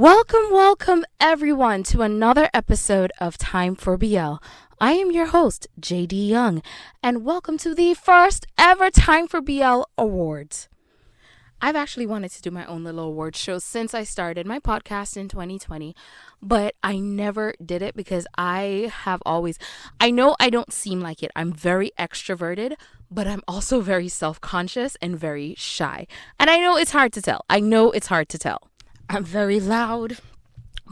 Welcome everyone to another episode of Time for BL. I am your host, JD Young, and welcome to the first ever Time for BL Awards. I've actually wanted to do my own little award show since I started my podcast in 2020, but I never did it because I know I don't seem like it. I'm very extroverted, but I'm also very self-conscious and very shy. And I know it's hard to tell. I'm very loud,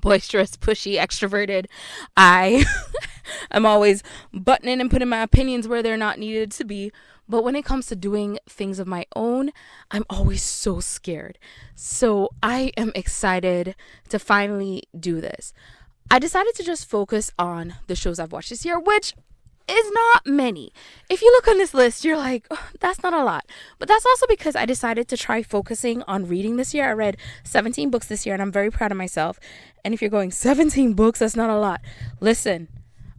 boisterous, pushy, extroverted. I'm always buttoning and putting my opinions where they're not needed to be. But when it comes to doing things of my own, I'm always so scared. So I am excited to finally do this. I decided to just focus on the shows I've watched this year, which is not many. If you look on this list, you're like, oh, that's not a lot. But that's also because I decided to try focusing on reading this year. I read 17 books this year, and I'm very proud of myself. And if you're going 17 books, that's not a lot. Listen,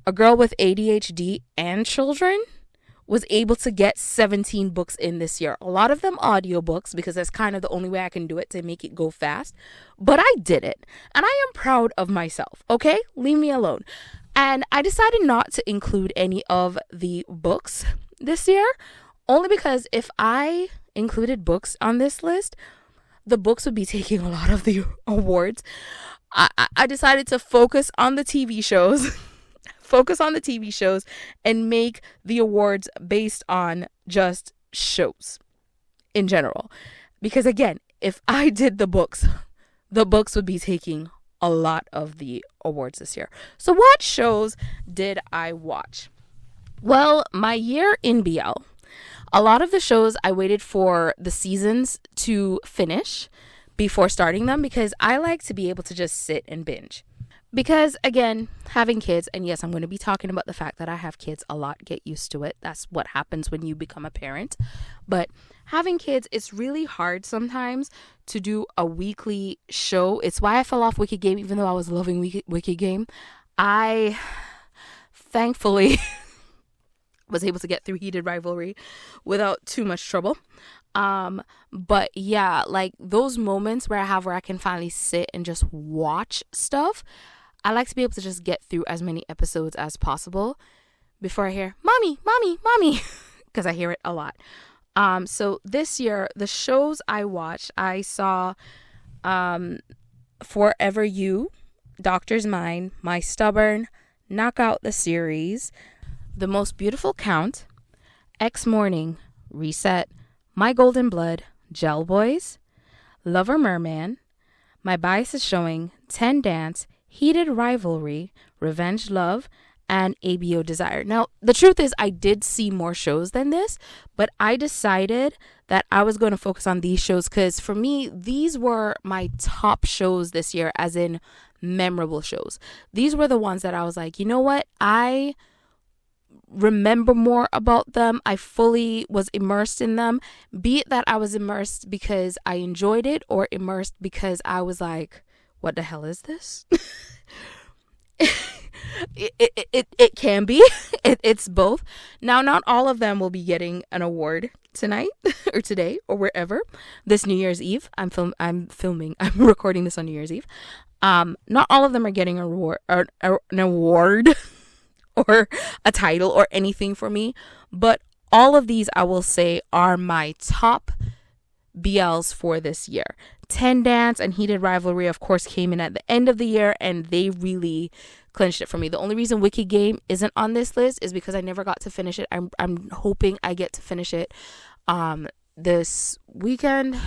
a girl with ADHD and children was able to get 17 books in this year. A lot of them audiobooks because that's kind of the only way I can do it to make it go fast. But I did it. And I am proud of myself. Okay? Leave me alone. And I decided not to include any of the books this year, only because if I included books on this list, the books would be taking a lot of the awards. I decided to focus on the TV shows, and make the awards based on just shows in general. Because again, if I did the books would be taking a lot of the awards this year. So what shows did I watch? Well, my year in BL, a lot of the shows I waited for the seasons to finish before starting them because I like to be able to just sit and binge. Because again, having kids, and yes, I'm going to be talking about the fact that I have kids a lot, get used to it. That's what happens when you become a parent. But having kids, it's really hard sometimes to do a weekly show. It's why I fell off Wicked Game, even though I was loving Wicked Game. I thankfully was able to get through Heated Rivalry without too much trouble. But yeah, like those moments where I can finally sit and just watch stuff, I like to be able to just get through as many episodes as possible before I hear mommy because I hear it a lot. So this year, the shows I watched, I saw Forever You, Doctor's Mind, My Stubborn, Knockout the Series, The Most Beautiful Count, X Morning, Reset, My Golden Blood, Gel Boys, Lover Merman, My Bias is Showing, 10 Dance, Heated Rivalry, Revenge Love, and ABO Desire. Now, the truth is I did see more shows than this, but I decided that I was going to focus on these shows because for me, these were my top shows this year, as in memorable shows. These were the ones that I was like, you know what? I remember more about them. I fully was immersed in them, be it that I was immersed because I enjoyed it or immersed because I was like, what the hell is this? It can be. It's both. Now, not all of them will be getting an award tonight or today or wherever. This New Year's Eve. I'm recording this on New Year's Eve. Not all of them are getting an award or a title or anything for me, but all of these I will say are my top BLs for this year. 10 Dance and Heated Rivalry, of course, came in at the end of the year, and they really clinched it for me. The only reason Wicked Game isn't on this list is because I never got to finish it. I'm hoping I get to finish it this weekend.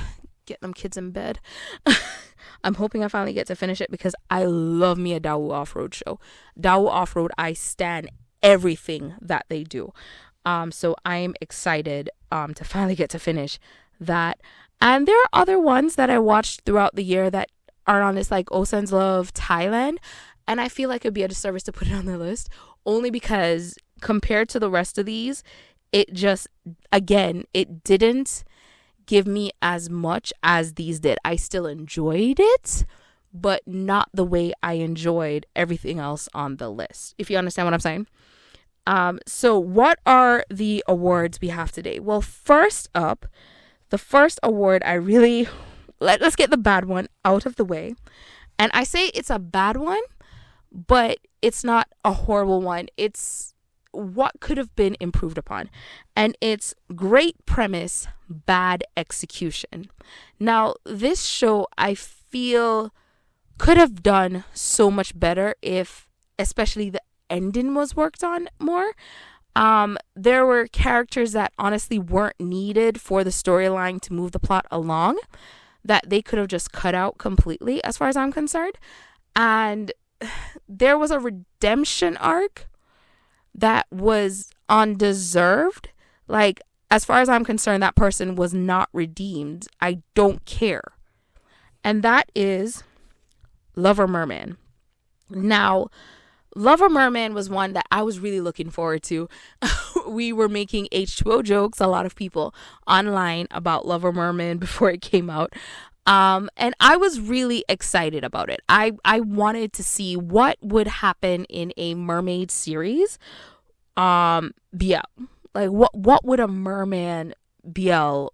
Get them kids in bed. I'm hoping I finally get to finish it because I love me a Dawu Off-Road show. Dawu Off-Road, I stan everything that they do. So I'm excited to finally get to finish that. And there are other ones that I watched throughout the year that are on this, like Ocean's Love Thailand. And I feel like it'd be a disservice to put it on the list only because compared to the rest of these, it just, again, it didn't give me as much as these did. I still enjoyed it, but not the way I enjoyed everything else on the list, if you understand what I'm saying. So what are the awards we have today? Well, first up, the first award let's get the bad one out of the way. And I say it's a bad one, but it's not a horrible one. It's what could have been improved upon. And it's great premise, bad execution. Now, this show, I feel, could have done so much better if especially the ending was worked on more. There were characters that honestly weren't needed for the storyline to move the plot along that they could have just cut out completely, as far as I'm concerned. And there was a redemption arc that was undeserved. Like, as far as I'm concerned, that person was not redeemed. I don't care. And that is Lover Merman. Now, Lover Merman was one that I was really looking forward to. We were making H2O jokes, a lot of people online, about Lover Merman before it came out. And I was really excited about it. I wanted to see what would happen in a mermaid series. BL. Like, what would a merman BL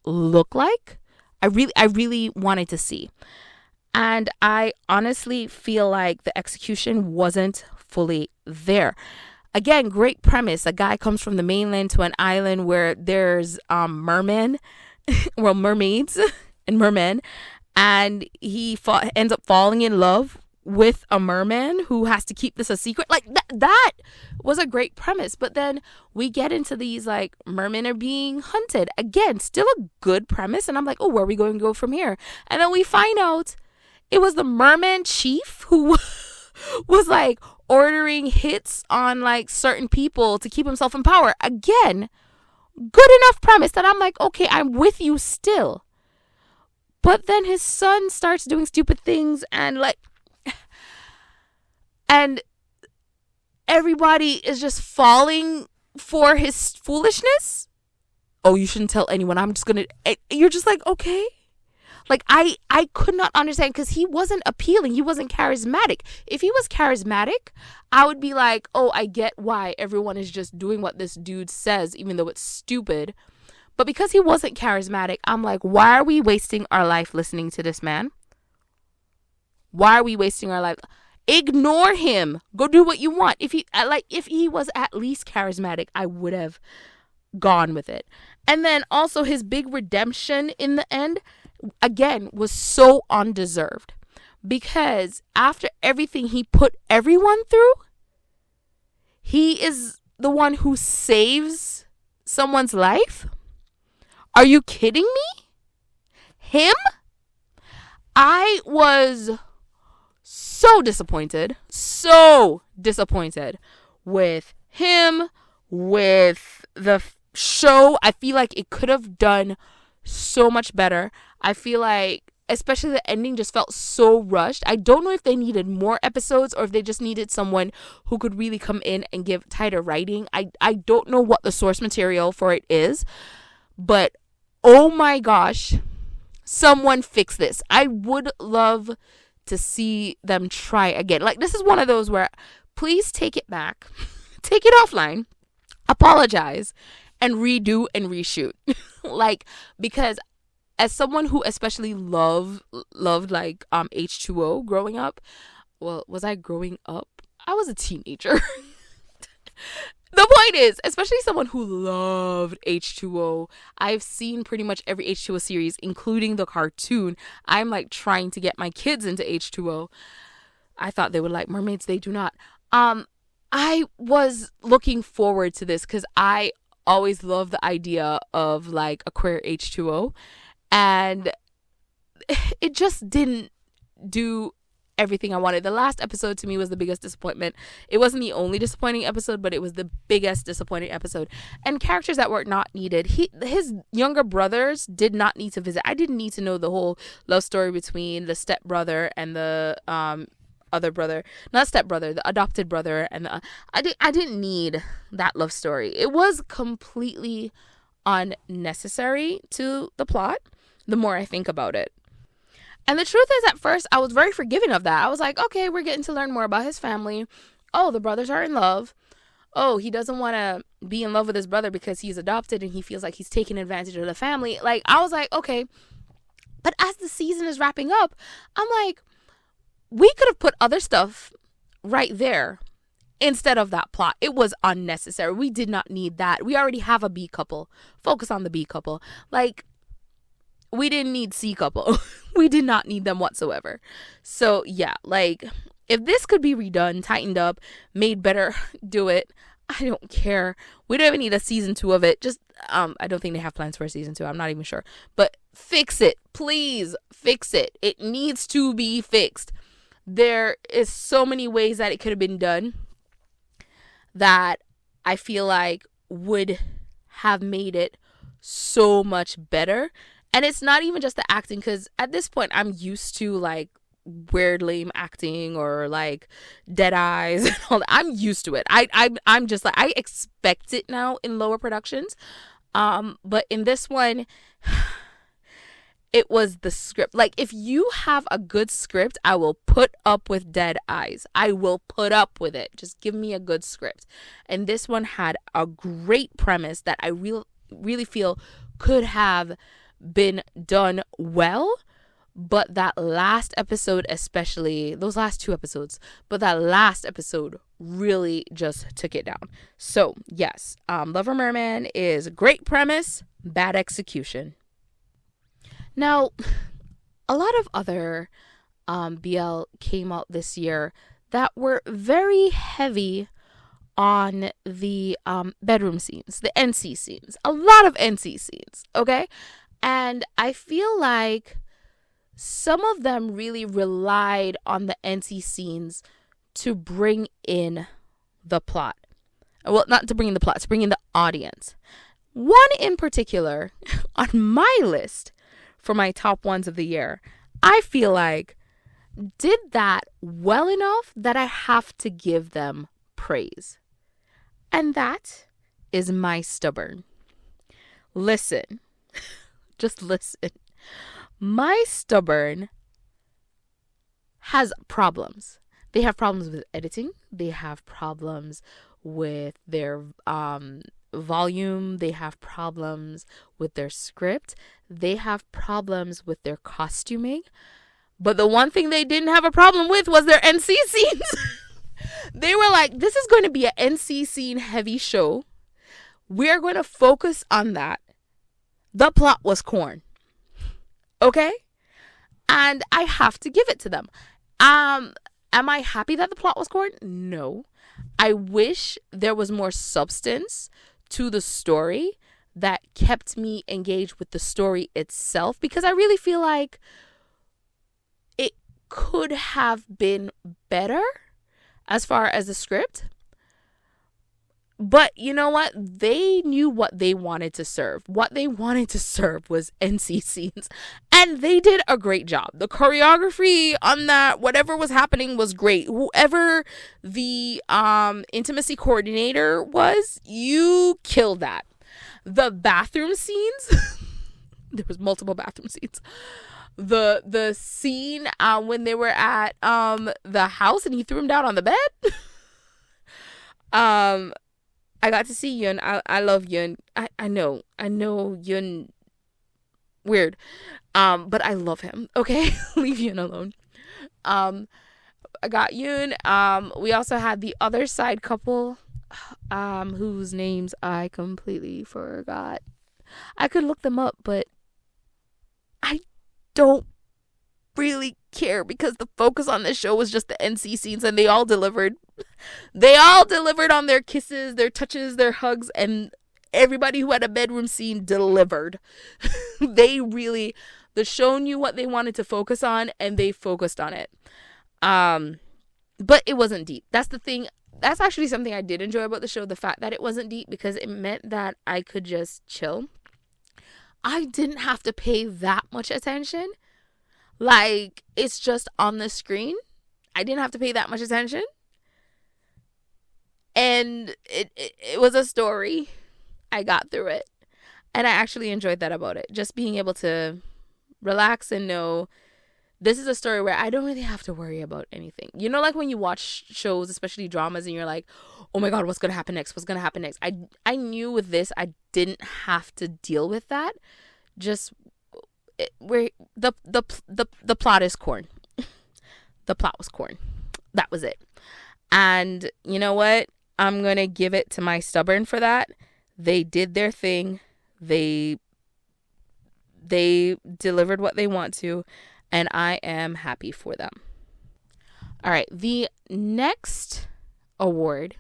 look like? I really wanted to see. And I honestly feel like the execution wasn't fully there. Again, great premise. A guy comes from the mainland to an island where there's mermen, well, mermaids and mermen, and he ends up falling in love with a merman who has to keep this a secret. Like, that was a great premise. But then we get into these, like, mermen are being hunted. Again, still a good premise. And I'm like, oh, where are we going to go from here? And then we find out it was the merman chief who was like ordering hits on like certain people to keep himself in power. Again, good enough premise that I'm like, okay, I'm with you still. But then his son starts doing stupid things and everybody is just falling for his foolishness. Oh, you shouldn't tell anyone. You're just like, okay. Like, I could not understand, because he wasn't appealing. He wasn't charismatic. If he was charismatic, I would be like, oh, I get why everyone is just doing what this dude says, even though it's stupid. But because he wasn't charismatic, I'm like, why are we wasting our life listening to this man? Why are we wasting our life? Ignore him. Go do what you want. If he was at least charismatic, I would have gone with it. And then also his big redemption in the end, again, was so undeserved, because after everything he put everyone through, he is the one who saves someone's life. Are you kidding me? Him? I was so disappointed with him, with the show. I feel like it could have done so much better. I feel like especially the ending just felt so rushed. I don't know if they needed more episodes or if they just needed someone who could really come in and give tighter writing. I don't know what the source material for it is, but oh my gosh, someone fix this. I would love to see them try again. Like, this is one of those where please take it back, take it offline, apologize, and redo and reshoot. Like, because as someone who especially loved like H2O growing up, well, was I growing up? I was a teenager. The point is, especially someone who loved H2O, I've seen pretty much every H2O series, including the cartoon. I'm like trying to get my kids into H2O. I thought they would like mermaids. They do not. I was looking forward to this because I always loved the idea of like a queer H2O, and it just didn't do everything I wanted. The last episode to me was the biggest disappointment. It wasn't the only disappointing episode, but it was the biggest disappointing episode. And characters that were not needed. His younger brothers did not need to visit. I didn't need to know the whole love story between the stepbrother and the other brother, not stepbrother, the adopted brother, and I didn't need that love story. It was completely unnecessary to the plot the more I think about it. And the truth is, at first I was very forgiving of that. I was like, okay, we're getting to learn more about his family. Oh, the brothers are in love. Oh, he doesn't want to be in love with his brother because he's adopted and he feels like he's taking advantage of the family. Like, I was like, okay. But as the season is wrapping up, I'm like, we could have put other stuff right there instead of that plot. It was unnecessary. We did not need that. We already have a B couple. Focus on the B couple. Like, we didn't need C couple. We did not need them whatsoever. So yeah, like, if this could be redone, tightened up, made better, do it. I don't care. We don't even need a season 2 of it. Just, I don't think they have plans for a season 2. I'm not even sure. But fix it. Please fix it. It needs to be fixed. There is so many ways that it could have been done that I feel like would have made it so much better. And it's not even just the acting, because at this point I'm used to like weird lame acting or like dead eyes and all that. I'm used to it. I'm just like, I expect it now in lower productions. But in this one, it was the script. Like, if you have a good script, I will put up with dead eyes. I will put up with it. Just give me a good script. And this one had a great premise that I really feel could have been done well. But that last episode, especially, those last 2 episodes, but that last episode really just took it down. So, yes, Lover Merman is great premise, bad execution. Now, a lot of other BL came out this year that were very heavy on the bedroom scenes, the NC scenes. A lot of NC scenes, okay? And I feel like some of them really relied on the NC scenes to bring in the plot. Well, not to bring in the plot, to bring in the audience. One in particular on my list for my top ones of the year, I feel like did that well enough that I have to give them praise. And that is My Stubborn. Listen. Just listen. My Stubborn has problems. They have problems with editing. They have problems with their volume. They have problems with their script. They have problems with their costuming. But the one thing they didn't have a problem with was their NC scenes. They were like, this is going to be an NC scene heavy show. We're going to focus on that. The plot was corn. Okay? And I have to give it to them. Am I happy that the plot was corn? No. I wish there was more substance to the story that kept me engaged with the story itself, because I really feel like it could have been better as far as the script. But you know what? They knew what they wanted to serve. What they wanted to serve was NC scenes. And they did a great job. The choreography on that, whatever was happening, was great. Whoever the intimacy coordinator was, you killed that. The bathroom scenes, there was multiple bathroom scenes. The scene when they were at the house and he threw him down on the bed. I got to see Yun. I love Yun. I know Yun weird. But I love him. Okay? Leave Yun alone. I got Yun. We also had the other side couple, whose names I completely forgot. I could look them up, but I don't really care because the focus on this show was just the NC scenes, and they all delivered. They all delivered on their kisses, their touches, their hugs, and everybody who had a bedroom scene delivered. The show knew what they wanted to focus on, and they focused on it. But it wasn't deep. That's the thing. That's actually something I did enjoy about the show, the fact that it wasn't deep, because it meant that I could just chill. I didn't have to pay that much attention. Like, it's just on the screen. I didn't have to pay that much attention. And it was a story. I got through it. And I actually enjoyed that about it. Just being able to relax and know this is a story where I don't really have to worry about anything. You know, like when you watch shows, especially dramas, and you're like, oh my God, what's going to happen next? What's going to happen next? I knew with this, I didn't have to deal with that. Just where the plot is corn. The plot was corn. That was it. And you know what? I'm going to give it to my stubborn for that. They did their thing. They delivered what they want to, and I am happy for them. All right, the next award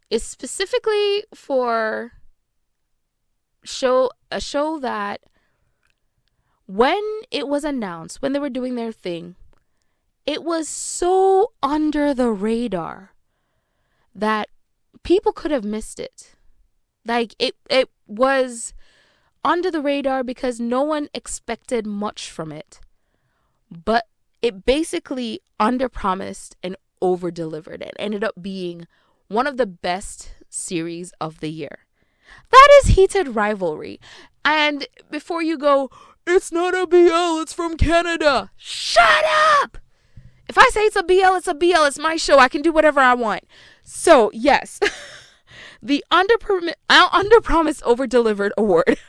is specifically for a show that when it was announced, when they were doing their thing, it was so under the radar that people could have missed it. Like it was under the radar because no one expected much from it. But it basically underpromised and over-delivered. It ended up being one of the best series of the year. That is Heated Rivalry. And before you go, it's not a BL, it's from Canada. Shut up! If I say it's a BL, it's a BL. It's my show. I can do whatever I want. So, yes. The under-promised, over-delivered award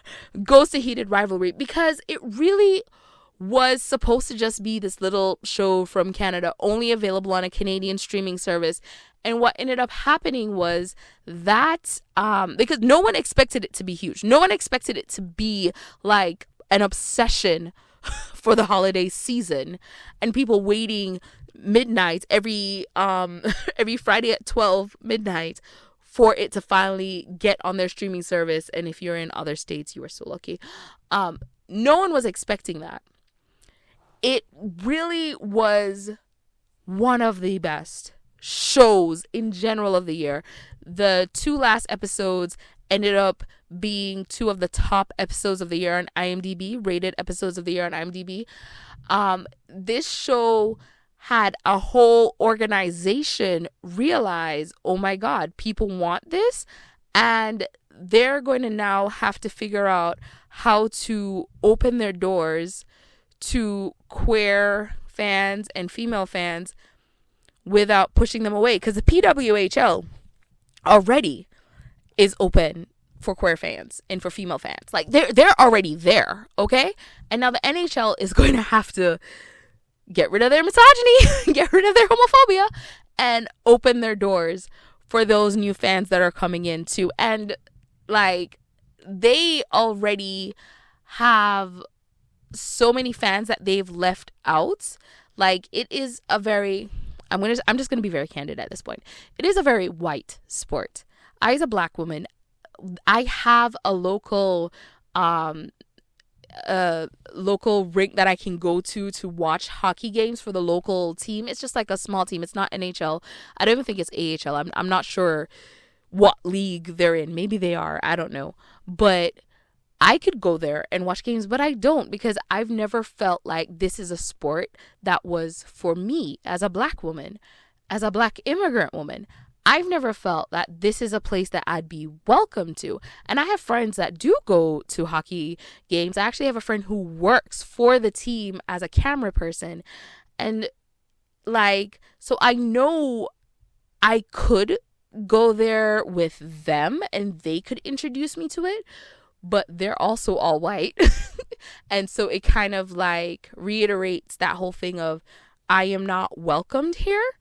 goes to Heated Rivalry because it really was supposed to just be this little show from Canada, only available on a Canadian streaming service. And what ended up happening was that, because no one expected it to be huge. No one expected it to be like an obsession for the holiday season and people waiting midnight every Friday at 12 midnight for it to finally get on their streaming service. And if you're in other states, you are so lucky. No one was expecting that. It really was one of the best shows in general of the year. The 2 last episodes ended up being 2 of the top episodes of the year on IMDb, rated episodes of the year on IMDb. This show had a whole organization realize, oh my God, people want this, and they're going to now have to figure out how to open their doors to queer fans and female fans without pushing them away, because the PWHL already is open for queer fans and for female fans. Like they're already there, okay? And now the NHL is going to have to get rid of their misogyny, get rid of their homophobia, and open their doors for those new fans that are coming in too. And like they already have so many fans that they've left out. Like it is a very, I'm just gonna be very candid at this point. It is a very white sport. I, as a Black woman, I have a local rink that I can go to watch hockey games for the local team. It's just like a small team. It's not NHL. I don't even think it's AHL. I'm not sure what league they're in. Maybe they are. I don't know. But I could go there and watch games, but I don't, because I've never felt like this is a sport that was for me as a Black woman, as a Black immigrant woman. I've never felt that this is a place that I'd be welcome to. And I have friends that do go to hockey games. I actually have a friend who works for the team as a camera person. And like, so I know I could go there with them and they could introduce me to it, but they're also all white. And so it kind of like reiterates that whole thing of I am not welcomed here.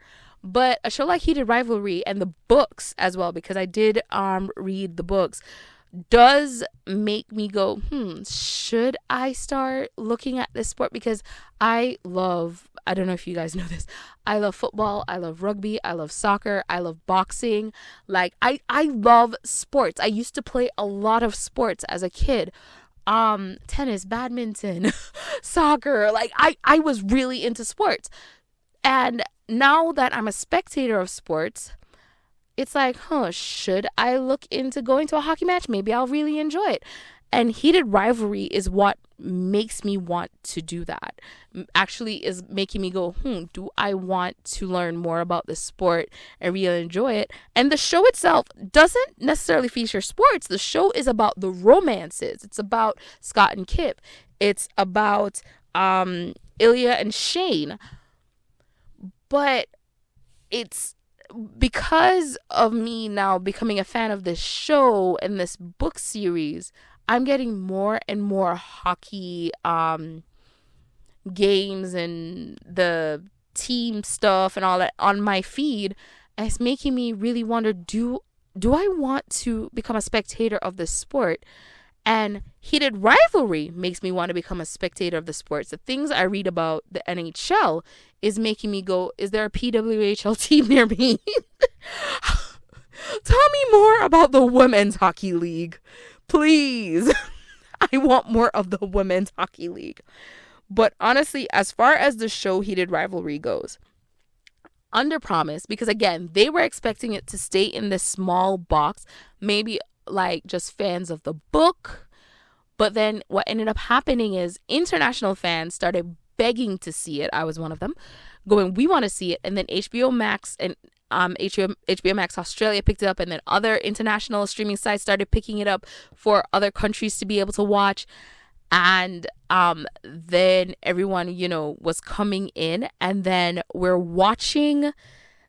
But a show like Heated Rivalry, and the books as well, because I did read the books, does make me go, should I start looking at this sport? Because I don't know if you guys know this, I love football, I love rugby, I love soccer, I love boxing. Like, I love sports. I used to play a lot of sports as a kid. Tennis, badminton, soccer. Like, I was really into sports. And now that I'm a spectator of sports, it's like, should I look into going to a hockey match? Maybe I'll really enjoy it. And Heated Rivalry is what makes me want to do that. Actually is making me go, do I want to learn more about this sport and really enjoy it? And the show itself doesn't necessarily feature sports. The show is about the romances. It's about Scott and Kip. It's about Ilya and Shane. But it's because of me now becoming a fan of this show and this book series, I'm getting more and more hockey games and the team stuff and all that on my feed. And it's making me really wonder, do I want to become a spectator of this sport? And heated rivalry makes me want to become a spectator of the sports. The things I read about the NHL is making me go, is there a PWHL team near me? Tell me more about the Women's Hockey League, please. I want more of the Women's Hockey League. But honestly, as far as the show Heated Rivalry goes, under promise, because again, they were expecting it to stay in this small box, maybe like just fans of the book. But then what ended up happening is international fans started begging to see it. I was one of them, going, we want to see it. And then HBO Max and HBO Max Australia picked it up, and then other international streaming sites started picking it up for other countries to be able to watch. And then everyone, was coming in, and then we're watching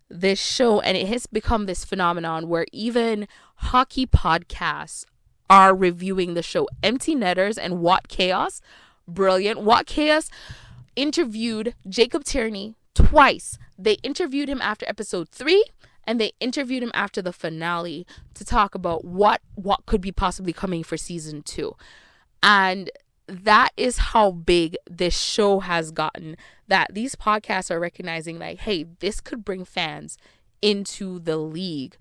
this show, and it has become this phenomenon where even hockey podcasts are reviewing the show. Empty Netters and What Chaos, brilliant. What Chaos interviewed Jacob Tierney twice. They interviewed him after episode 3, and they interviewed him after the finale to talk about what could be possibly coming for season 2. And that is how big this show has gotten, that these podcasts are recognizing like, hey, this could bring fans into the league.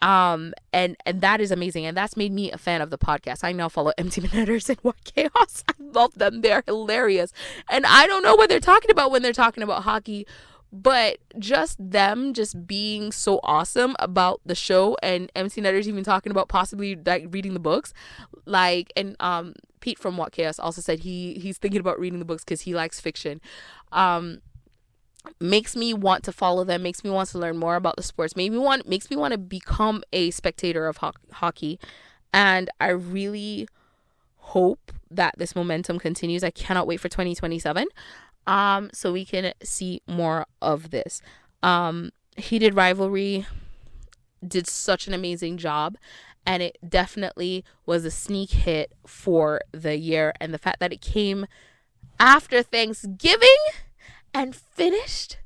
And that is amazing. And that's made me a fan of the podcast. I now follow Empty Netters and What Chaos. I love them. They're hilarious. And I don't know what they're talking about when they're talking about hockey, but just them just being so awesome about the show, and MC Netters even talking about possibly like reading the books, like, and Pete from What Chaos also said he's thinking about reading the books because he likes fiction. Makes me want to follow them, makes me want to learn more about the sports, makes me want to become a spectator of hockey. And I really hope that this momentum continues. I cannot wait for 2027. So we can see more of this. Heated Rivalry did such an amazing job, and it definitely was a sneak hit for the year. And the fact that it came after Thanksgiving and finished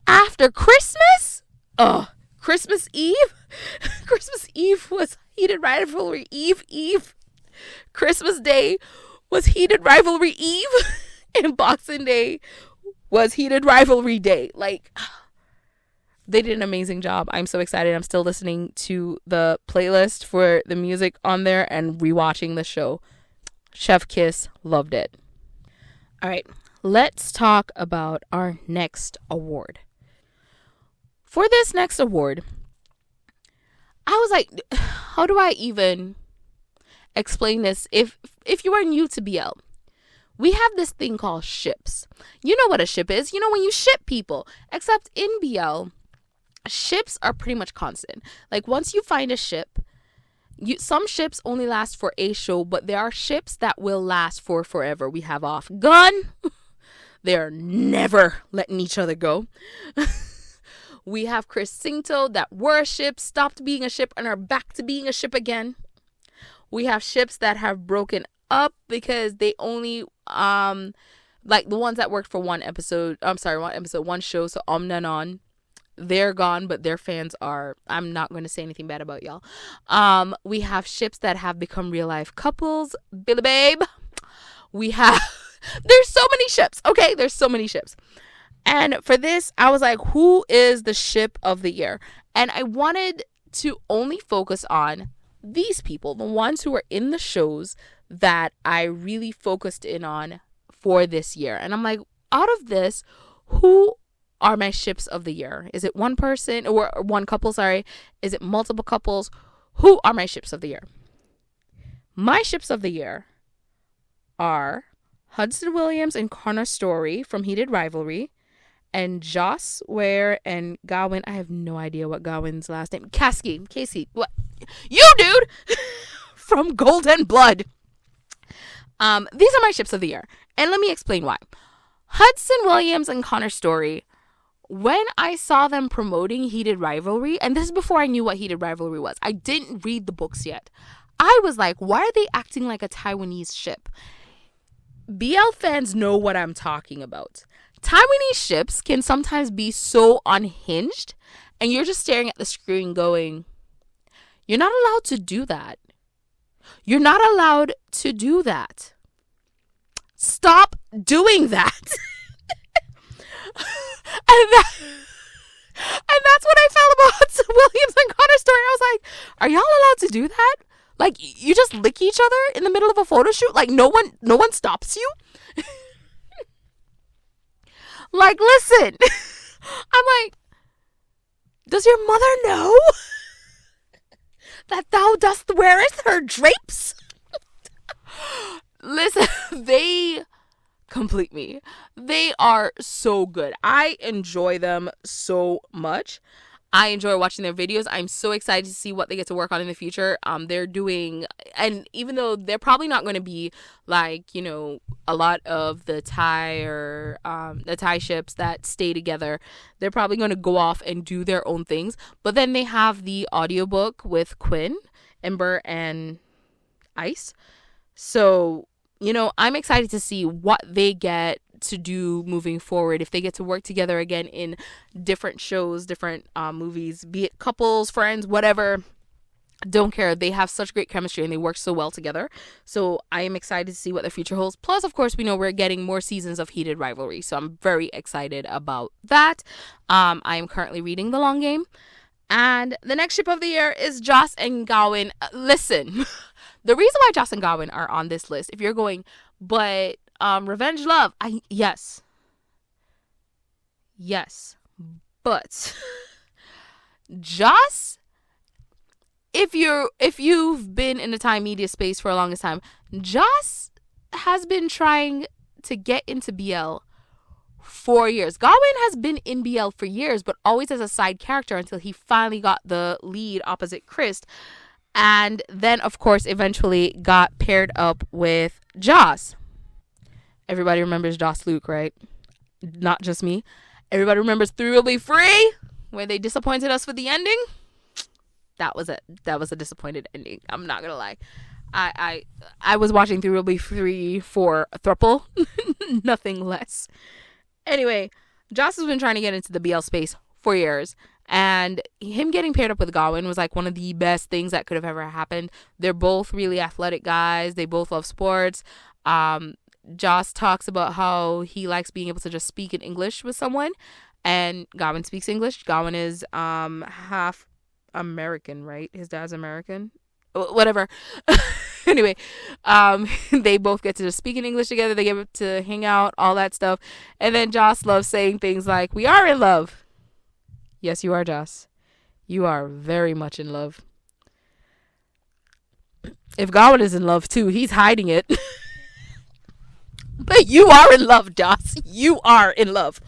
after Christmas. Christmas Eve. Christmas Eve was Heated Rivalry Eve. Christmas Day was Heated Rivalry Eve. And Boxing Day was Heated Rivalry Day. Like, they did an amazing job. I'm so excited. I'm still listening to the playlist for the music on there and rewatching the show. Chef Kiss, loved it. All right, let's talk about our next award. For this next award, I was like, how do I even explain this if you are new to BL? We have this thing called ships. You know what a ship is. You know when you ship people. Except in BL, ships are pretty much constant. Like once you find a ship, some ships only last for a show, but there are ships that will last for forever. We have Off Gun. They're never letting each other go. We have Chris Cinto that were a ship, stopped being a ship, and are back to being a ship again. We have ships that have broken up because they only like the ones that worked for one show, so Omnanon, they're gone, but their fans are, I'm not going to say anything bad about y'all. We have ships that have become real life couples, Billy Babe. We have there's so many ships. Okay, there's so many ships. And for this, I was like, who is the ship of the year? And I wanted to only focus on these people, the ones who are in the shows that I really focused in on for this year. And I'm like, out of this, who are my ships of the year? Is it one person or one couple? Sorry. Is it multiple couples? Who are my ships of the year? My ships of the year are Hudson Williams and Connor Story from Heated Rivalry, and Joss Ware and Gawain. I have no idea what Gawain's last name. Casey. What? You, dude! From Golden Blood. These are my ships of the year. And let me explain why. Hudson Williams and Connor Story, when I saw them promoting Heated Rivalry, and this is before I knew what Heated Rivalry was. I didn't read the books yet. I was like, why are they acting like a Taiwanese ship? BL fans know what I'm talking about. Taiwanese ships can sometimes be so unhinged, and you're just staring at the screen going, you're not allowed to do that. You're not allowed to do that. Stop doing that. And that's what I felt about Williams and Connor's story. I was like, are y'all allowed to do that? Like, you just lick each other in the middle of a photo shoot? Like, no one stops you? Like, listen. I'm like, does your mother know that thou dost weareth her drapes? Listen, they complete me. They are so good. I enjoy them so much. I enjoy watching their videos. I'm so excited to see what they get to work on in the future. They're doing, and even though they're probably not going to be like, you know, a lot of the Thai or the Thai ships that stay together, they're probably going to go off and do their own things. But then they have the audiobook with Quinn, Ember, and Ice. So, you know, I'm excited to see what they get to do moving forward, if they get to work together again in different shows, different movies, be it couples, friends, whatever. Don't care. They have such great chemistry and they work so well together. So I am excited to see what the future holds. Plus, of course, we know we're getting more seasons of heated rivalry. So I'm very excited about that. I am currently reading The Long Game. And the next ship of the year is Joss and Gawain. Listen, the reason why Joss and Gawain are on this list, if you're going, but Revenge Love, yes, but Joss, if you've been in the Thai media space for a longest time, Joss has been trying to get into BL for years. Gawain has been in BL for years, but always as a side character until he finally got the lead opposite Chris. And then, of course, eventually got paired up with Joss. Everybody remembers Joss Luke, right? Not just me. Everybody remembers Three Will Be Free, where they disappointed us with the ending. That was a disappointed ending. I'm not gonna lie. I was watching Three Will Be Free for a throuple, nothing less. Anyway, Joss has been trying to get into the BL space for years. And him getting paired up with Gawain was like one of the best things that could have ever happened. They're both really athletic guys. They both love sports. Joss talks about how he likes being able to just speak in English with someone. And Gawain speaks English. Gawain is half American, right? His dad's American. Whatever. Anyway, they both get to just speak in English together. They get to hang out, all that stuff. And then Joss loves saying things like, "We are in love." Yes, you are, Joss. You are very much in love. If Gawain is in love too, he's hiding it. But you are in love, Joss. You are in love.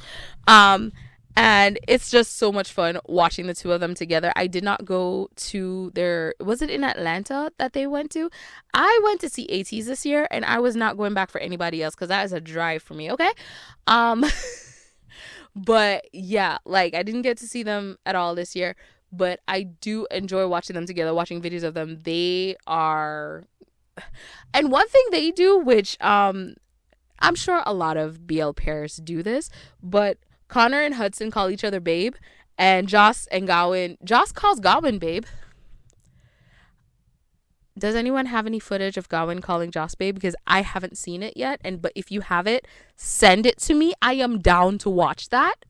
And it's just so much fun watching the two of them together. I did not go to was it in Atlanta that they went to? I went to see ATs this year, and I was not going back for anybody else because that is a drive for me, okay? But yeah, like I didn't get to see them at all this year, but I do enjoy watching them together, watching videos of them. They are, and one thing they do, which I'm sure a lot of BL pairs do this, but Connor and Hudson call each other babe, and Joss calls Gawain babe. Does anyone have any footage of Gawain calling Joss babe? Because I haven't seen it yet. But if you have it, send it to me. I am down to watch that.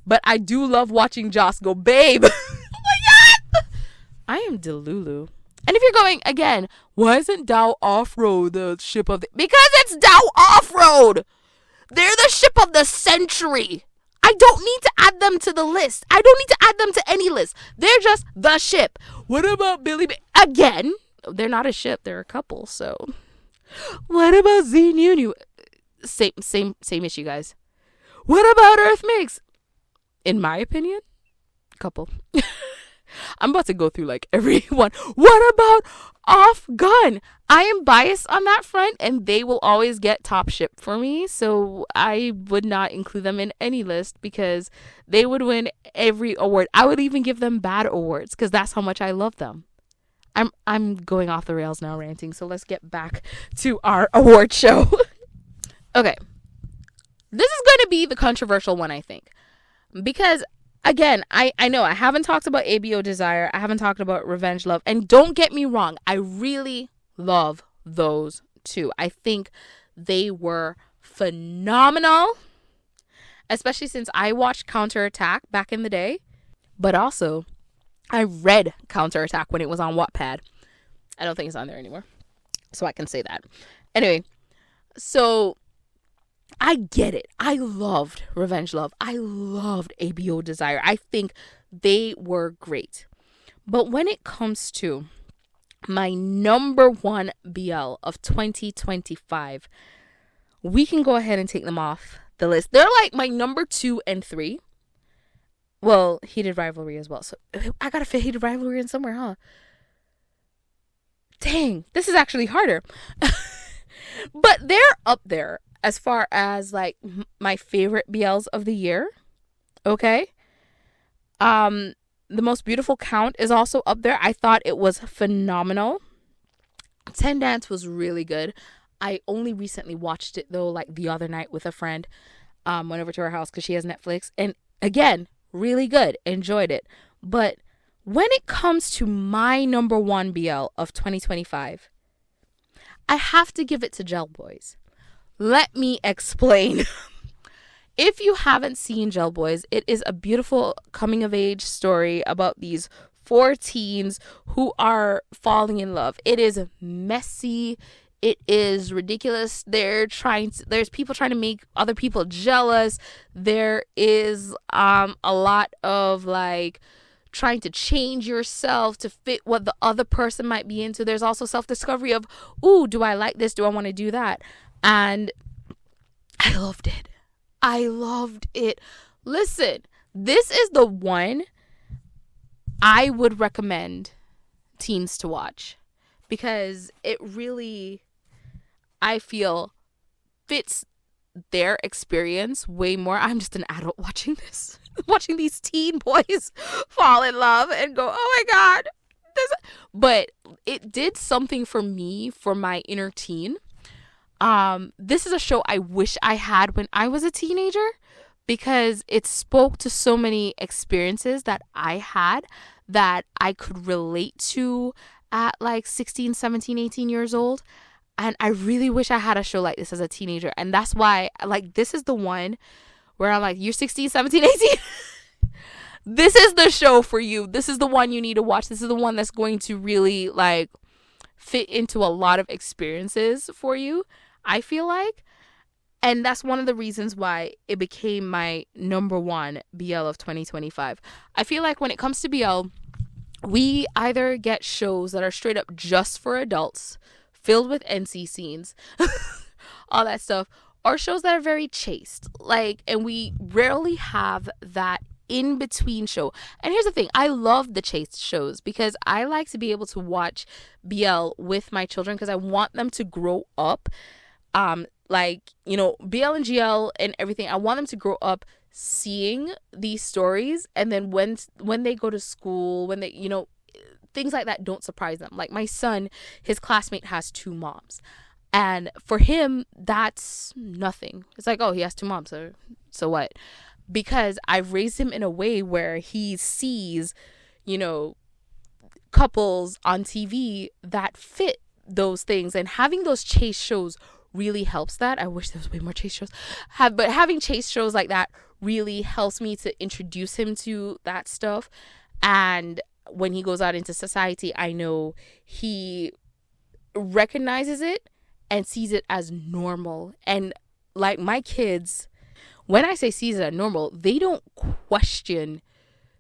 But I do love watching Joss go babe. Oh my God! I am Delulu. And if you're going, again, why isn't Dow Off-Road the ship of the... Because it's Dow Off-Road! They're the ship of the century. I don't need to add them to the list. I don't need to add them to any list. They're just the ship. What about Billy... Again... They're not a ship, they're a couple, so what about Z Nunu? Same issue, guys. What about Earth Mix? In my opinion, couple. I'm about to go through like everyone. What about Off Gun? I am biased on that front, and they will always get top ship for me, so I would not include them in any list because they would win every award. I would even give them bad awards because that's how much I love them. I'm going off the rails now ranting, so let's get back to our award show. Okay. This is going to be the controversial one, I think. Because, again, I know I haven't talked about ABO Desire. I haven't talked about Revenge Love. And don't get me wrong, I really love those two. I think they were phenomenal, especially since I watched Counterattack back in the day. But also, I read Counterattack when it was on Wattpad. I don't think it's on there anymore, so I can say that. Anyway, so I get it. I loved Revenge Love. I loved ABO Desire. I think they were great. But when it comes to my number one BL of 2025, we can go ahead and take them off the list. They're like my number 2 and 3. Well, Heated Rivalry as well. So I gotta fit Heated Rivalry in somewhere, huh? Dang, this is actually harder. But they're up there as far as like my favorite BLs of the year. Okay. The Most Beautiful Count is also up there. I thought it was phenomenal. 10 Dance was really good. I only recently watched it though, like the other night with a friend. Went over to her house because she has Netflix. And again, really good. Enjoyed it. But when it comes to my number one BL of 2025, I have to give it to Gel Boys. Let me explain. If you haven't seen Gel Boys, it is a beautiful coming of age story about these 4 teens who are falling in love. It is messy. It is ridiculous. There's people trying to make other people jealous. There is a lot of like trying to change yourself to fit what the other person might be into. There's also self-discovery of, ooh, do I like this? Do I want to do that? And I loved it. I loved it. Listen, this is the one I would recommend teens to watch because it really, I feel, fits their experience way more. I'm just an adult watching this, watching these teen boys fall in love and go, oh my God. But it did something for me, for my inner teen. This is a show I wish I had when I was a teenager because it spoke to so many experiences that I had that I could relate to at like 16, 17, 18 years old. And I really wish I had a show like this as a teenager. And that's why, like, this is the one where I'm like, you're 16, 17, 18. This is the show for you. This is the one you need to watch. This is the one that's going to really, like, fit into a lot of experiences for you, I feel like. And that's one of the reasons why it became my number one BL of 2025. I feel like when it comes to BL, we either get shows that are straight up just for adults, filled with NC scenes, all that stuff, or shows that are very chaste. Like, and we rarely have that in between show. And here's the thing, I love the chaste shows because I like to be able to watch BL with my children because I want them to grow up. Like, you know, BL and GL and everything, I want them to grow up seeing these stories, and then when they go to school, when they, you know, things like that don't surprise them. Like my son, his classmate has 2 moms, and for him that's nothing. It's like, oh, he has 2 moms, so what? Because I've raised him in a way where he sees, you know, couples on TV that fit those things, and having those chase shows really helps that. I wish there was way more chase shows. But having chase shows like that really helps me to introduce him to that stuff. And when he goes out into society, I know he recognizes it and sees it as normal. And like my kids, when I say sees it as normal, they don't question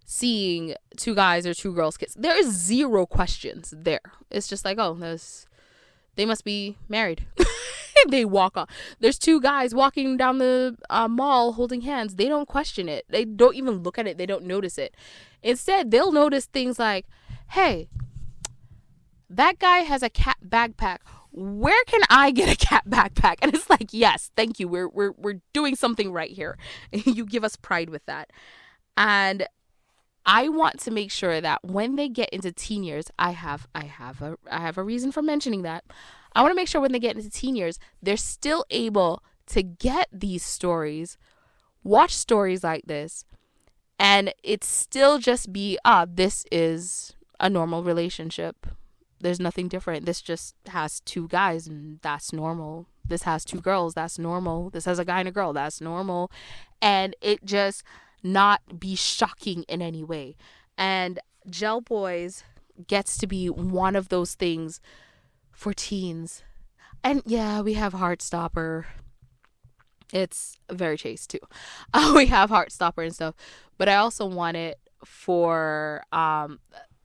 seeing 2 guys or 2 girls kiss. There is 0 questions there. It's just like, oh, they must be married. They walk on. There's 2 guys walking down the mall holding hands. They don't question it. They don't even look at it. They don't notice it. Instead, they'll notice things like, hey, that guy has a cat backpack. Where can I get a cat backpack? And it's like, yes, thank you. We're doing something right here. You give us pride with that. And I want to make sure that when they get into teen years, I have a reason for mentioning that. I want to make sure when they get into teen years, they're still able to get these stories, watch stories like this, and it's still just be, this is a normal relationship. There's nothing different. This just has two guys and that's normal. This has two girls, that's normal. This has a guy and a girl, that's normal. And it just not be shocking in any way. And Gel Boys gets to be one of those things for teens. And yeah, we have Heartstopper. It's very chaste too. We have Heartstopper and stuff. But I also want it for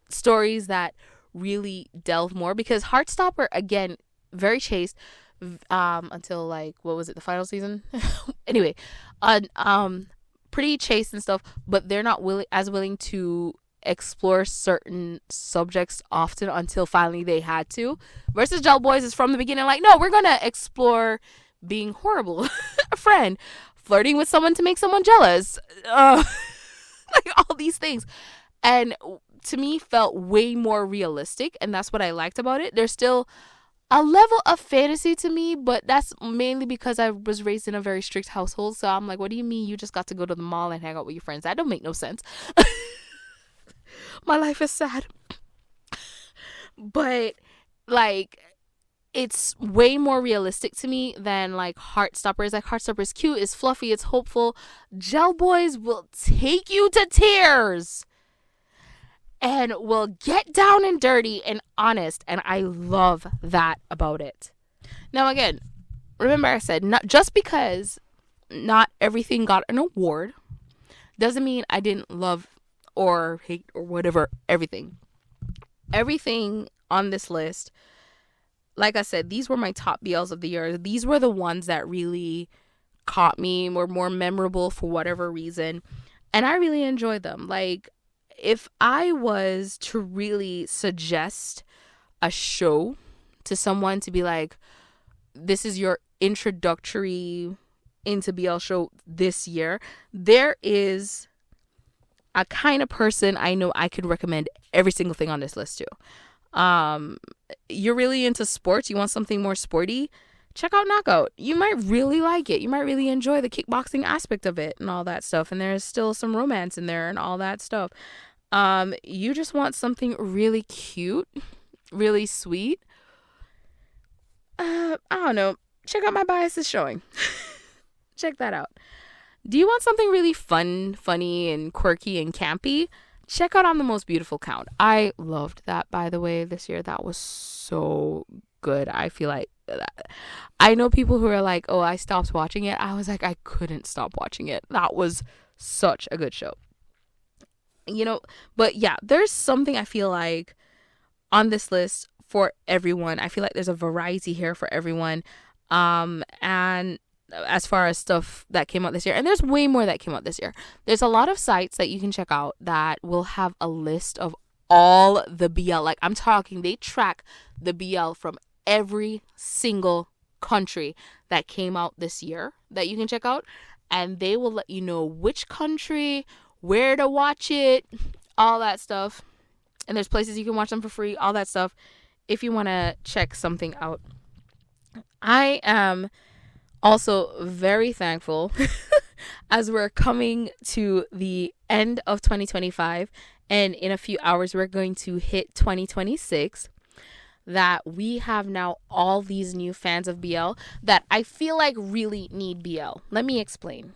stories that really delve more, because Heartstopper, again, very chaste until like, what was it, the final season? Anyway, pretty chaste and stuff, but they're not willing to explore certain subjects often until finally they had to. Versus Gel Boys is from the beginning like, no, we're gonna explore being horrible, a friend, flirting with someone to make someone jealous, like all these things. And to me felt way more realistic, and that's what I liked about it. There's still a level of fantasy to me, but that's mainly because I was raised in a very strict household. So I'm like, what do you mean you just got to go to the mall and hang out with your friends? That don't make no sense. My life is sad. But like, it's way more realistic to me than like Heartstopper. Like, Heartstopper is cute, it's fluffy, it's hopeful. Gel Boys will take you to tears and will get down and dirty and honest, and I love that about it. Now again, remember I said, not just because not everything got an award doesn't mean I didn't love or hate or whatever everything on this list. Like I said, these were my top BLs of the year. These were the ones that really caught me, were more memorable for whatever reason, and I really enjoyed them. Like, if I was to really suggest a show to someone to be like, this is your introductory into BL show this year, there is a kind of person I know I could recommend every single thing on this list to. You're really into sports, you want something more sporty, check out Knockout. You might really like it. You might really enjoy the kickboxing aspect of it and all that stuff. And there's still some romance in there and all that stuff. You just want something really cute, really sweet. I don't know. Check out My Bias is Showing. Check that out. Do you want something really fun, funny, and quirky and campy? Check out On the Most Beautiful Count. I loved that, by the way, this year. That was so good. I feel like I know people who are like, oh, I stopped watching it. I was like, I couldn't stop watching it. That was such a good show. You know, but yeah, there's something I feel like on this list for everyone. I feel like there's a variety here for everyone. And as far as stuff that came out this year, and there's way more that came out this year. There's a lot of sites that you can check out that will have a list of all the BL. Like, I'm talking, they track the BL from every single country that came out this year that you can check out, and they will let you know which country, where to watch it, all that stuff. And there's places you can watch them for free, all that stuff, if you want to check something out. I am also very thankful as we're coming to the end of 2025, and in a few hours we're going to hit 2026, that we have now all these new fans of BL that I feel like really need BL. Let me explain.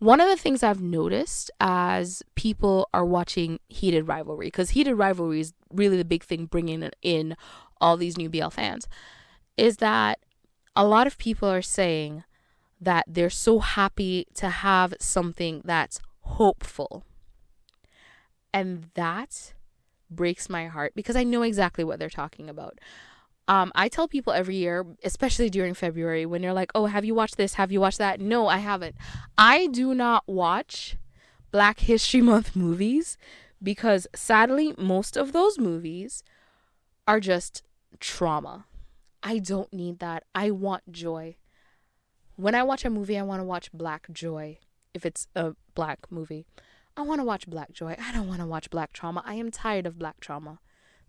One of the things I've noticed as people are watching Heated Rivalry, because Heated Rivalry is really the big thing bringing in all these new BL fans, is that a lot of people are saying that they're so happy to have something that's hopeful. And that breaks my heart, because I know exactly what they're talking about. I tell people every year, especially during February, when they're like, oh, have you watched this? Have you watched that? No, I haven't. I do not watch Black History Month movies because sadly, most of those movies are just trauma. I don't need that. I want joy. When I watch a movie, I want to watch black joy. If it's a black movie, I want to watch black joy. I don't want to watch black trauma. I am tired of black trauma.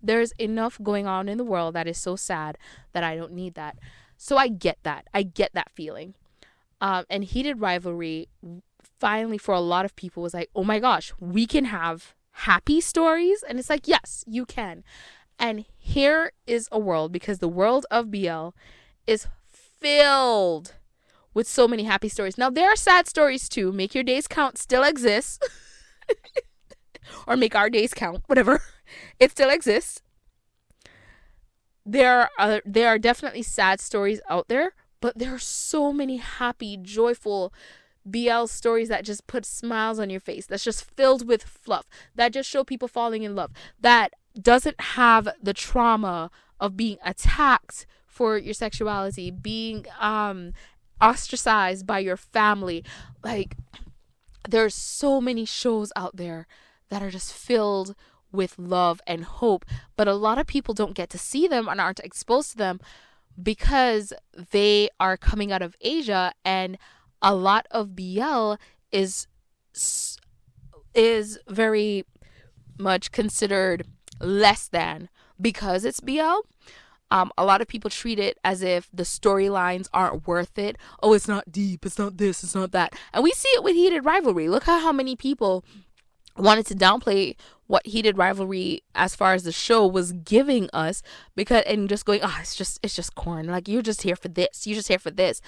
There's enough going on in the world that is so sad that I don't need that. So I get that. I get that feeling. And Heated Rivalry finally for a lot of people was like, oh my gosh, we can have happy stories. And it's like, yes, you can. And here is a world, because the world of BL is filled with so many happy stories. Now, there are sad stories too. Make Your Days Count still exists. Or Make Our Days Count, whatever. It still exists. There are definitely sad stories out there, but there are so many happy, joyful BL stories that just put smiles on your face. That's just filled with fluff. That just show people falling in love. That doesn't have the trauma of being attacked for your sexuality, being ostracized by your family. Like, there's so many shows out there that are just filled with love and hope, but a lot of people don't get to see them and aren't exposed to them because they are coming out of Asia, and a lot of BL is very much considered less than because it's BL. A lot of people treat it as if the storylines aren't worth it. Oh, it's not deep. It's not this. It's not that. And we see it with Heated Rivalry. Look at how many people wanted to downplay what Heated Rivalry as far as the show was giving us, because and just going, oh, it's just corn. Like, you're just here for this. You're just here for this.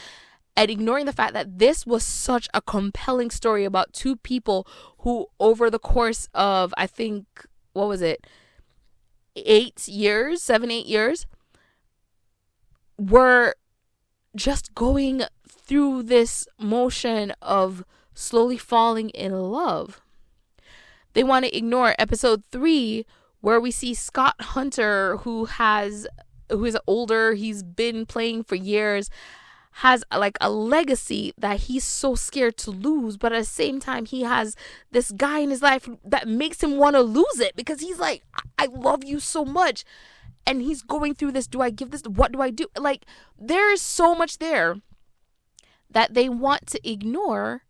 And ignoring the fact that this was such a compelling story about two people who, over the course of, I think, what was it, 8 years, 7-8 years, were just going through this motion of slowly falling in love. They want to ignore episode 3, where we see Scott Hunter, who is older, he's been playing for years, has like a legacy that he's so scared to lose, but at the same time he has this guy in his life that makes him want to lose it, because he's like, I love you so much. And he's going through this, do I give this, what do I do? Like, there is so much there that they want to ignore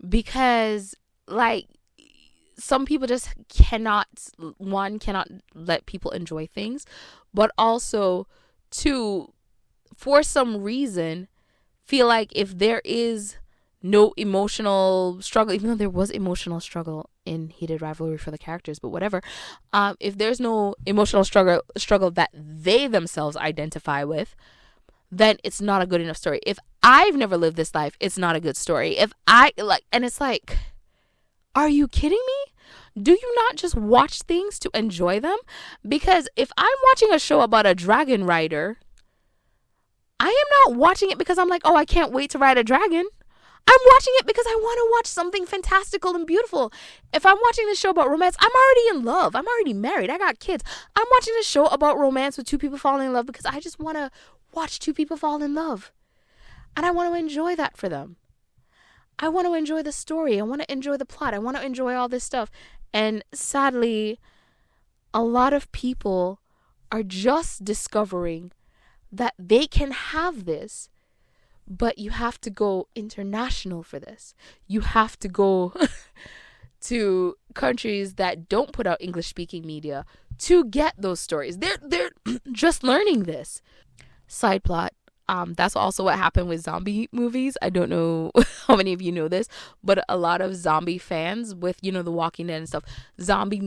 because, like, some people just cannot let people enjoy things, but also, two, for some reason, feel like if there is no emotional struggle, even though there was emotional struggle in Heated Rivalry for the characters, but whatever, if there's no emotional struggle that they themselves identify with, then it's not a good enough story. If I've never lived this life, it's not a good story. And it's like, are you kidding me? Do you not just watch things to enjoy them? Because if I'm watching a show about a dragon rider, I am not watching it because I'm like, oh, I can't wait to ride a dragon. I'm watching it because I want to watch something fantastical and beautiful. If I'm watching this show about romance, I'm already in love. I'm already married. I got kids. I'm watching this show about romance with two people falling in love because I just want to watch two people fall in love. And I want to enjoy that for them. I want to enjoy the story. I want to enjoy the plot. I want to enjoy all this stuff. And sadly, a lot of people are just discovering that they can have this, but you have to go international for this. You have to go to countries that don't put out English-speaking media to get those stories. They're just learning this. Side plot. That's also what happened with zombie movies. I don't know how many of you know this, but a lot of zombie fans with, The Walking Dead and stuff, zombie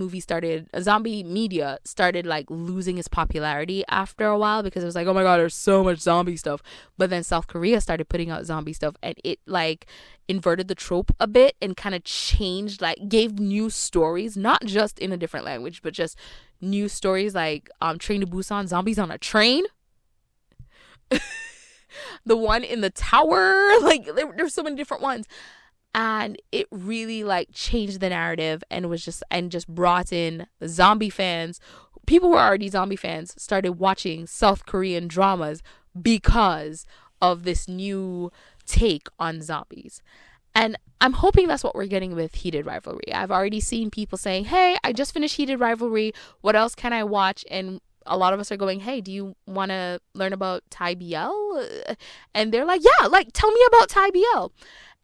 media started like losing its popularity after a while, because it was like, oh my God, there's so much zombie stuff. But then South Korea started putting out zombie stuff, and it like inverted the trope a bit and kind of changed, like gave new stories, not just in a different language, but just new stories like Train to Busan, zombies on a train. The one in the tower, like there's so many different ones, and it really like changed the narrative and just brought in zombie fans. People who are already zombie fans started watching South Korean dramas because of this new take on zombies. And I'm hoping that's what we're getting with Heated Rivalry. I've already seen people saying, hey, I just finished Heated Rivalry, what else can I watch? And a lot of us are going, hey, do you want to learn about TimeforBL? And they're like, yeah, like, tell me about TimeforBL.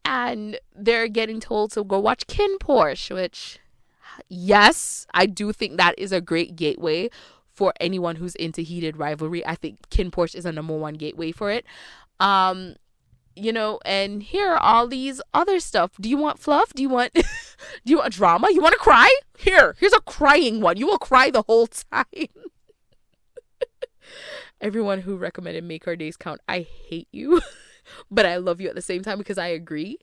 And they're getting told to go watch Kin Porsche, which, yes, I do think that is a great gateway for anyone who's into heated rivalry. I think Kin Porsche is a number one gateway for it. And here are all these other stuff. Do you want fluff? Do you want do you want drama? You want to cry? Here's a crying one. You will cry the whole time. Everyone who recommended Make Our Days Count, I hate you. But I love you at the same time because I agree.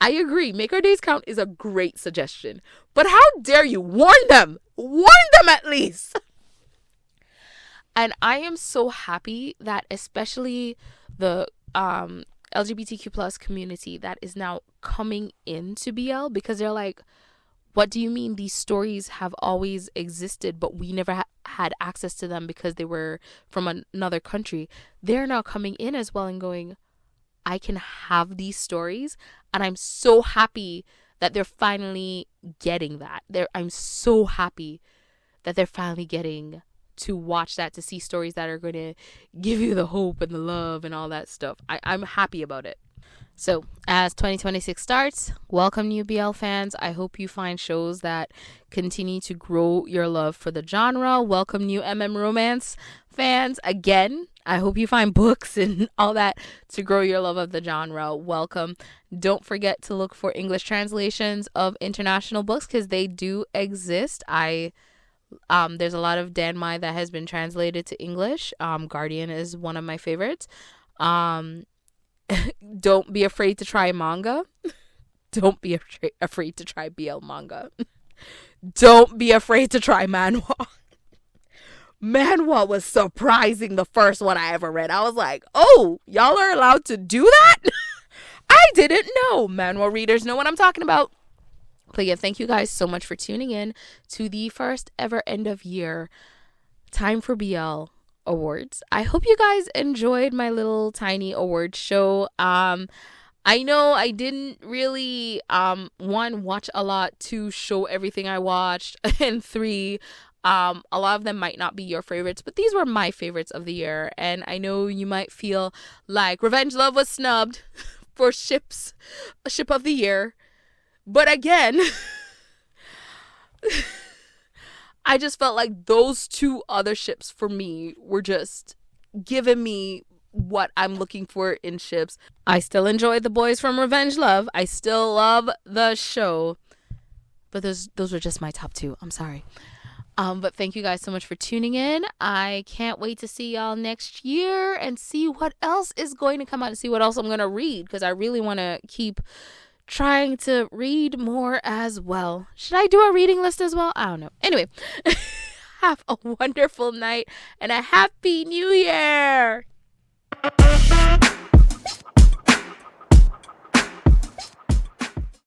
Make Our Days Count is a great suggestion. But how dare you? Warn them at least. And I am so happy that especially the LGBTQ plus community that is now coming into BL, because they're like, what do you mean these stories have always existed, but we never had access to them because they were from another country? They're now coming in as well and going, I can have these stories. And I'm so happy that they're finally getting that. I'm so happy that they're finally getting to watch that, to see stories that are going to give you the hope and the love and all that stuff. I'm happy about it. So as 2026 starts, welcome new BL fans. I hope you find shows that continue to grow your love for the genre. Welcome new romance fans. Again, I hope you find books and all that to grow your love of the genre. Welcome. Don't forget to look for English translations of international books because they do exist. There's a lot of Dan Mai that has been translated to English. Guardian is one of my favorites. Don't be afraid to try manga. Don't be afraid to try BL manga. Don't be afraid to try manhwa. Manhwa was surprising, the first one I ever read. I was like, oh, y'all are allowed to do that? I didn't know. Manhwa readers know what I'm talking about. But yeah, thank you guys so much for tuning in to the first ever end of year Time for BL awards. I hope you guys enjoyed my little tiny award show. I know I didn't really one, watch a lot, two, show everything I watched, and three, a lot of them might not be your favorites, but these were my favorites of the year. And I know you might feel like Revenge Love was snubbed for ship of the year. But again, I just felt like those two other ships for me were just giving me what I'm looking for in ships. I still enjoyed the boys from Revenge Love. I still love the show. But those were just my top two. I'm sorry. But thank you guys so much for tuning in. I can't wait to see y'all next year and see what else is going to come out and see what else I'm going to read, because I really want to keep trying to read more as well. Should I do a reading list as well? I don't know. Anyway, have a wonderful night and a happy new year.